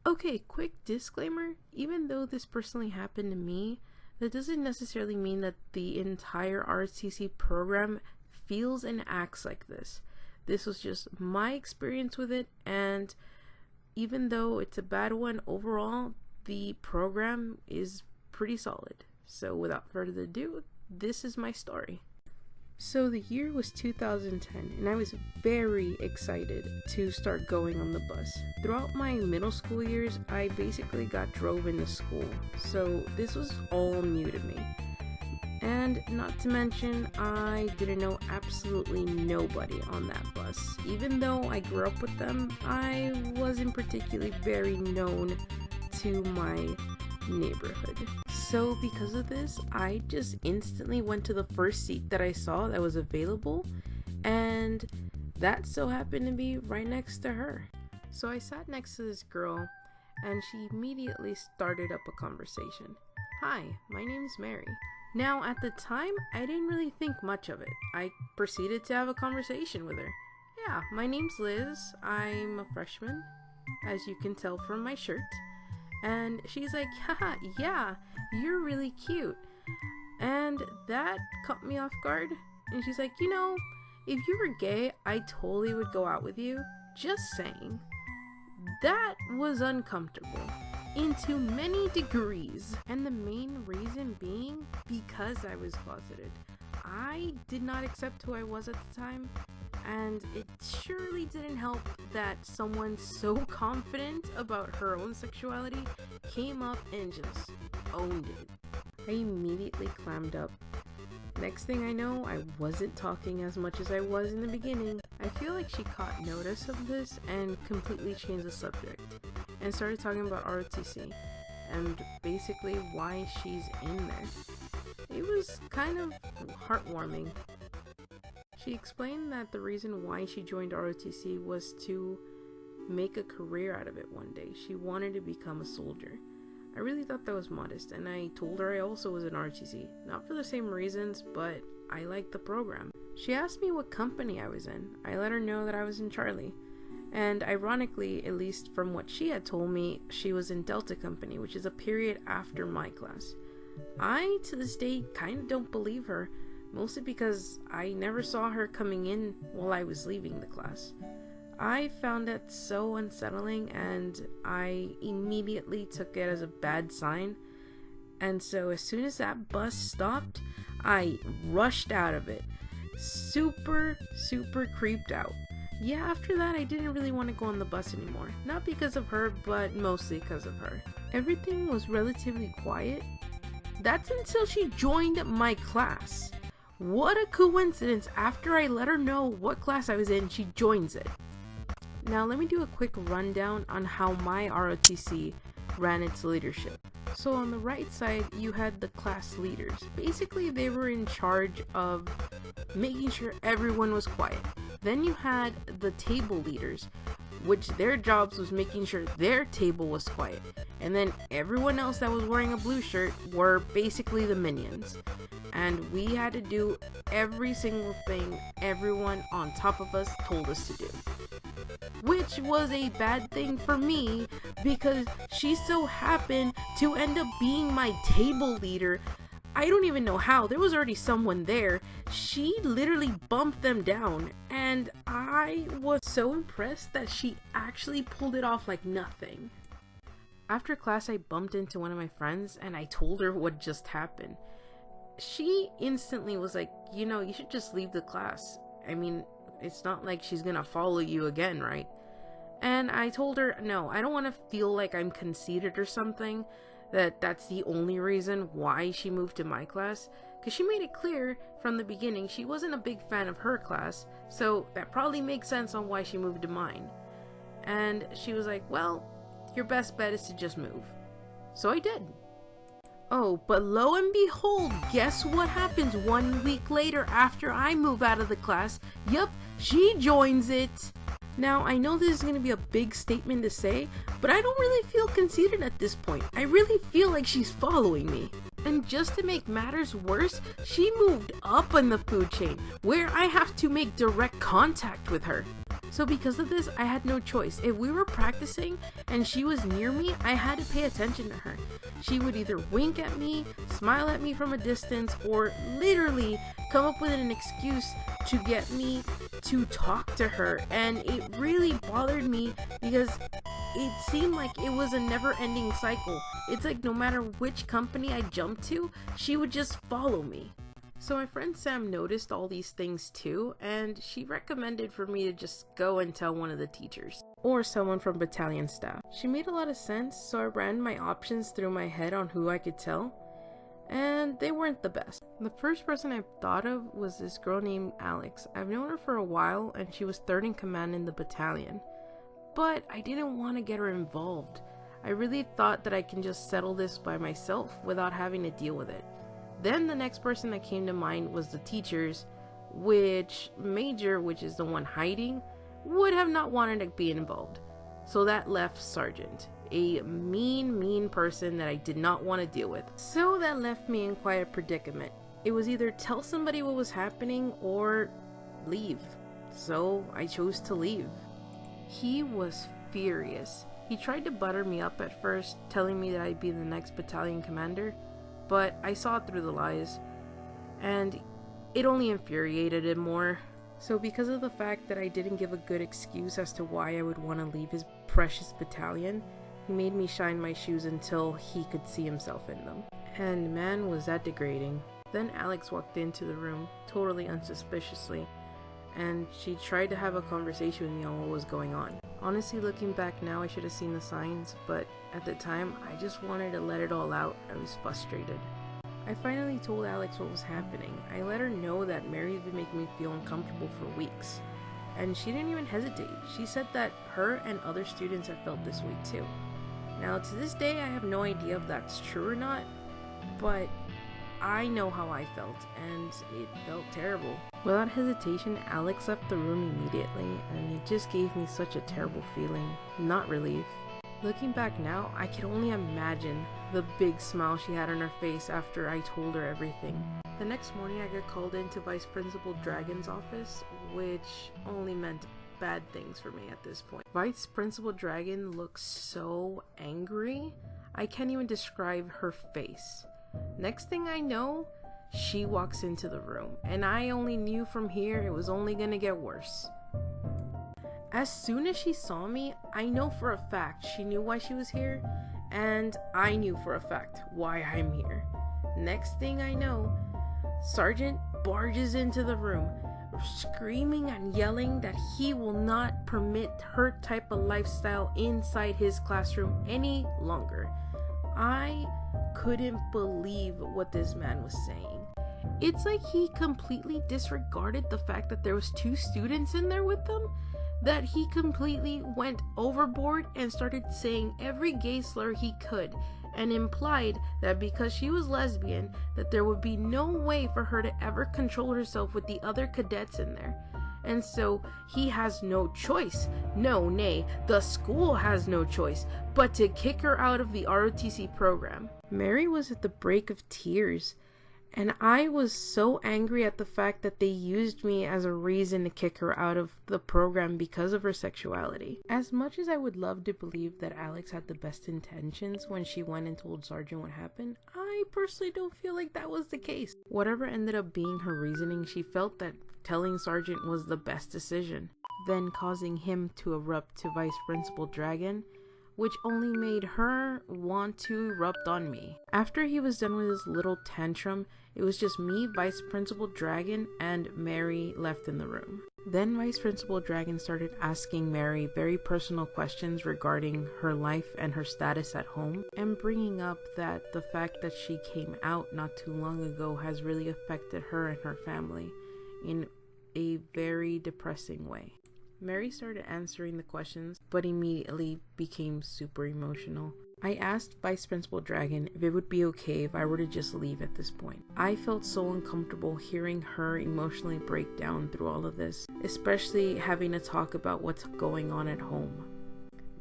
Okay, quick disclaimer, even though this personally happened to me, that doesn't necessarily mean that the entire ROTC program feels and acts like this. This was just my experience with it, and even though it's a bad one overall, the program is pretty solid. So without further ado, this is my story. So the year was 2010, and I was very excited to start going on the bus. Throughout my middle school years, I basically got drove into school, so this was all new to me. And not to mention, I didn't know absolutely nobody on that bus. Even though I grew up with them, I wasn't particularly very known to my neighborhood. So because of this, I just instantly went to the first seat that I saw that was available, and that so happened to be right next to her. So I sat next to this girl, and she immediately started up a conversation. Hi, my name's Mary. Now at the time, I didn't really think much of it. I proceeded to have a conversation with her. Yeah, my name's Liz. I'm a freshman, as you can tell from my shirt. And she's like, haha, yeah, you're really cute. And that caught me off guard. And she's like, you know, if you were gay, I totally would go out with you. Just saying. That was uncomfortable into many degrees. And the main reason being because I was closeted. I did not accept who I was at the time. And it surely didn't help that someone so confident about her own sexuality came up and just owned it. I immediately clammed up. Next thing I know, I wasn't talking as much as I was in the beginning. I feel like she caught notice of this and completely changed the subject and started talking about ROTC and basically why she's in there. It was kind of heartwarming. She explained that the reason why she joined ROTC was to make a career out of it one day. She wanted to become a soldier. I really thought that was modest, and I told her I also was in ROTC. Not for the same reasons, but I liked the program. She asked me what company I was in. I let her know that I was in Charlie. And ironically, at least from what she had told me, she was in Delta Company, which is a period after my class. I, to this day, kind of don't believe her. Mostly because I never saw her coming in while I was leaving the class. I found that so unsettling, and I immediately took it as a bad sign. And so as soon as that bus stopped, I rushed out of it. Super creeped out. Yeah, after that I didn't really want to go on the bus anymore. Not because of her, but mostly because of her. Everything was relatively quiet. That's until she joined my class. What a coincidence, after I let her know what class I was in, she joins it. Now let me do a quick rundown on how my ROTC ran its leadership. So on the right side, you had the class leaders. Basically, they were in charge of making sure everyone was quiet. Then you had the table leaders, which their jobs was making sure their table was quiet. And then everyone else that was wearing a blue shirt were basically the minions. And we had to do every single thing everyone on top of us told us to do. Which was a bad thing for me because she so happened to end up being my table leader. I don't even know how. There was already someone there. She literally bumped them down, and I was so impressed that she actually pulled it off like nothing. After class, I bumped into one of my friends and I told her what just happened. She instantly was like, you know, you should just leave the class. I mean, it's not like she's gonna follow you again, right? And I told her, no, I don't want to feel like I'm conceited or something, that's the only reason why she moved to my class, because she made it clear from the beginning she wasn't a big fan of her class, so that probably makes sense on why she moved to mine. And she was like, well, your best bet is to just move. So I did. Oh, but lo and behold, guess what happens 1 week later after I move out of the class? Yup, she joins it. Now, I know this is going to be a big statement to say, but I don't really feel conceited at this point. I really feel like she's following me. And just to make matters worse, she moved up in the food chain, where I have to make direct contact with her. So because of this, I had no choice. If we were practicing and she was near me, I had to pay attention to her. She would either wink at me, smile at me from a distance, or literally come up with an excuse to get me to talk to her. And it really bothered me because it seemed like it was a never-ending cycle. It's like no matter which company I jumped to, she would just follow me. So my friend Sam noticed all these things too, and she recommended for me to just go and tell one of the teachers, or someone from battalion staff. She made a lot of sense, so I ran my options through my head on who I could tell, and they weren't the best. The first person I thought of was this girl named Alex. I've known her for a while, and she was third in command in the battalion, but I didn't want to get her involved. I really thought that I can just settle this by myself without having to deal with it. Then the next person that came to mind was the teachers, which Major, which is the one hiding, would have not wanted to be involved. So that left Sergeant, a mean person that I did not want to deal with. So that left me in quite a predicament. It was either tell somebody what was happening or leave. So I chose to leave. He was furious. He tried to butter me up at first, telling me that I'd be the next battalion commander. But I saw through the lies, and it only infuriated him more. So because of the fact that I didn't give a good excuse as to why I would want to leave his precious battalion, he made me shine my shoes until he could see himself in them. And man, was that degrading. Then Alex walked into the room, totally unsuspiciously, and she tried to have a conversation with me on what was going on. Honestly, looking back now, I should have seen the signs, but at the time, I just wanted to let it all out. I was frustrated. I finally told Alex what was happening. I let her know that Mary had been making me feel uncomfortable for weeks, and she didn't even hesitate. She said that her and other students have felt this way too. Now, to this day, I have no idea if that's true or not, but I know how I felt, and it felt terrible. Without hesitation, Alex left the room immediately, and it just gave me such a terrible feeling, not relief. Looking back now, I can only imagine the big smile she had on her face after I told her everything. The next morning, I got called into Vice Principal Dragon's office, which only meant bad things for me at this point. Vice Principal Dragon looks so angry, I can't even describe her face. Next thing I know, she walks into the room, and I only knew from here it was only gonna get worse. As soon as she saw me, I know for a fact she knew why she was here, and I knew for a fact why I'm here. Next thing I know, Sergeant barges into the room, screaming and yelling that he will not permit her type of lifestyle inside his classroom any longer. I couldn't believe what this man was saying. It's like he completely disregarded the fact that there was 2 students in there with them, that he completely went overboard and started saying every gay slur he could, and implied that because she was lesbian, that there would be no way for her to ever control herself with the other cadets in there. And so he has no choice, nay, the school has no choice, but to kick her out of the ROTC program. Mary was at the break of tears, and I was so angry at the fact that they used me as a reason to kick her out of the program because of her sexuality. As much as I would love to believe that Alex had the best intentions when she went and told Sergeant what happened, I personally don't feel like that was the case. Whatever ended up being her reasoning, she felt that telling Sergeant was the best decision, then causing him to erupt to Vice Principal Dragon, which only made her want to erupt on me. After he was done with his little tantrum, it was just me, Vice Principal Dragon, and Mary left in the room. Then Vice Principal Dragon started asking Mary very personal questions regarding her life and her status at home, and bringing up that the fact that she came out not too long ago has really affected her and her family in a very depressing way. Mary started answering the questions, but immediately became super emotional. I asked Vice Principal Dragon if it would be okay if I were to just leave at this point. I felt so uncomfortable hearing her emotionally break down through all of this, especially having to talk about what's going on at home.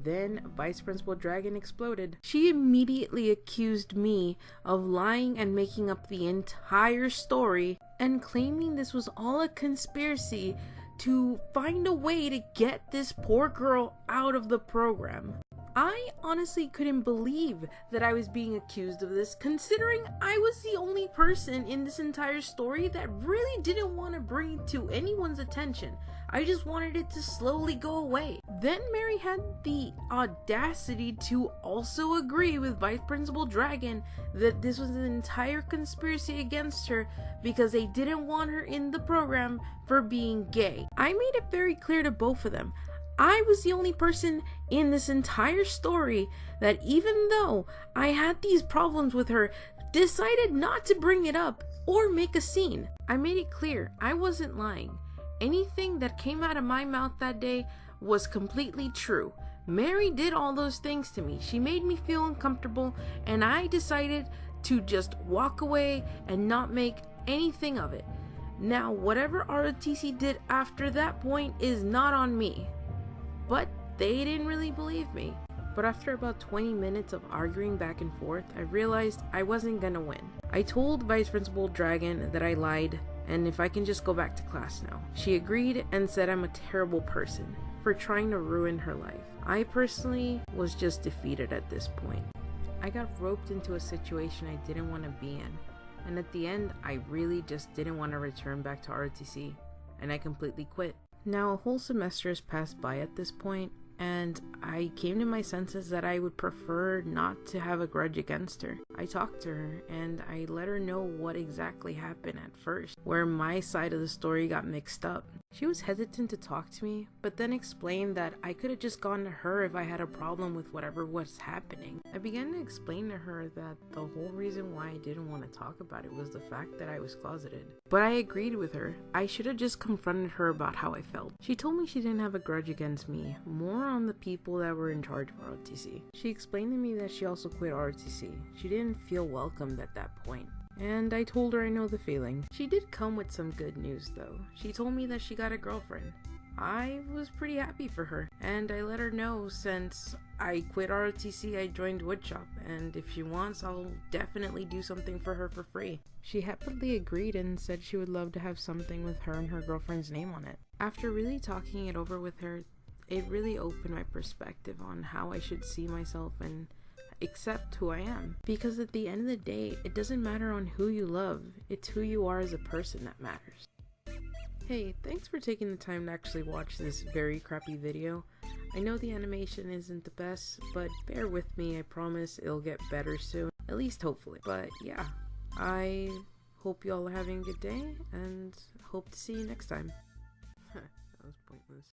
Then Vice Principal Dragon exploded. She immediately accused me of lying and making up the entire story and claiming this was all a conspiracy to find a way to get this poor girl out of the program. I honestly couldn't believe that I was being accused of this, considering I was the only person in this entire story that really didn't want to bring it to anyone's attention. I just wanted it to slowly go away. Then Mary had the audacity to also agree with Vice Principal Dragon that this was an entire conspiracy against her because they didn't want her in the program for being gay. I made it very clear to both of them. I was the only person in this entire story that, even though I had these problems with her, decided not to bring it up or make a scene. I made it clear I wasn't lying. Anything that came out of my mouth that day was completely true. Mary did all those things to me. She made me feel uncomfortable, and I decided to just walk away and not make anything of it. Now, whatever ROTC did after that point is not on me. But they didn't really believe me. But after about 20 minutes of arguing back and forth, I realized I wasn't gonna win. I told Vice Principal Dragon that I lied, and if I can just go back to class now. She agreed and said I'm a terrible person for trying to ruin her life. I personally was just defeated at this point. I got roped into a situation I didn't want to be in, and at the end I really just didn't want to return back to ROTC, and I completely quit. Now a whole semester has passed by at this point, and I came to my senses that I would prefer not to have a grudge against her. I talked to her and I let her know what exactly happened at first, where my side of the story got mixed up. She was hesitant to talk to me, but then explained that I could have just gone to her if I had a problem with whatever was happening. I began to explain to her that the whole reason why I didn't want to talk about it was the fact that I was closeted. But I agreed with her. I should have just confronted her about how I felt. She told me she didn't have a grudge against me, more on the people that were in charge of ROTC. She explained to me that she also quit ROTC. She didn't feel welcomed at that point. And I told her I know the feeling. She did come with some good news though. She told me that she got a girlfriend. I was pretty happy for her, and I let her know since I quit ROTC I joined Woodshop, and if she wants I'll definitely do something for her for free. She happily agreed and said she would love to have something with her and her girlfriend's name on it. After really talking it over with her, it really opened my perspective on how I should see myself and accept who I am. Because at the end of the day, it doesn't matter on who you love, it's who you are as a person that matters. Hey, thanks for taking the time to actually watch this very crappy video. I know the animation isn't the best, but bear with me, I promise it'll get better soon. At least hopefully. But yeah, I hope you all are having a good day, and hope to see you next time. That was pointless.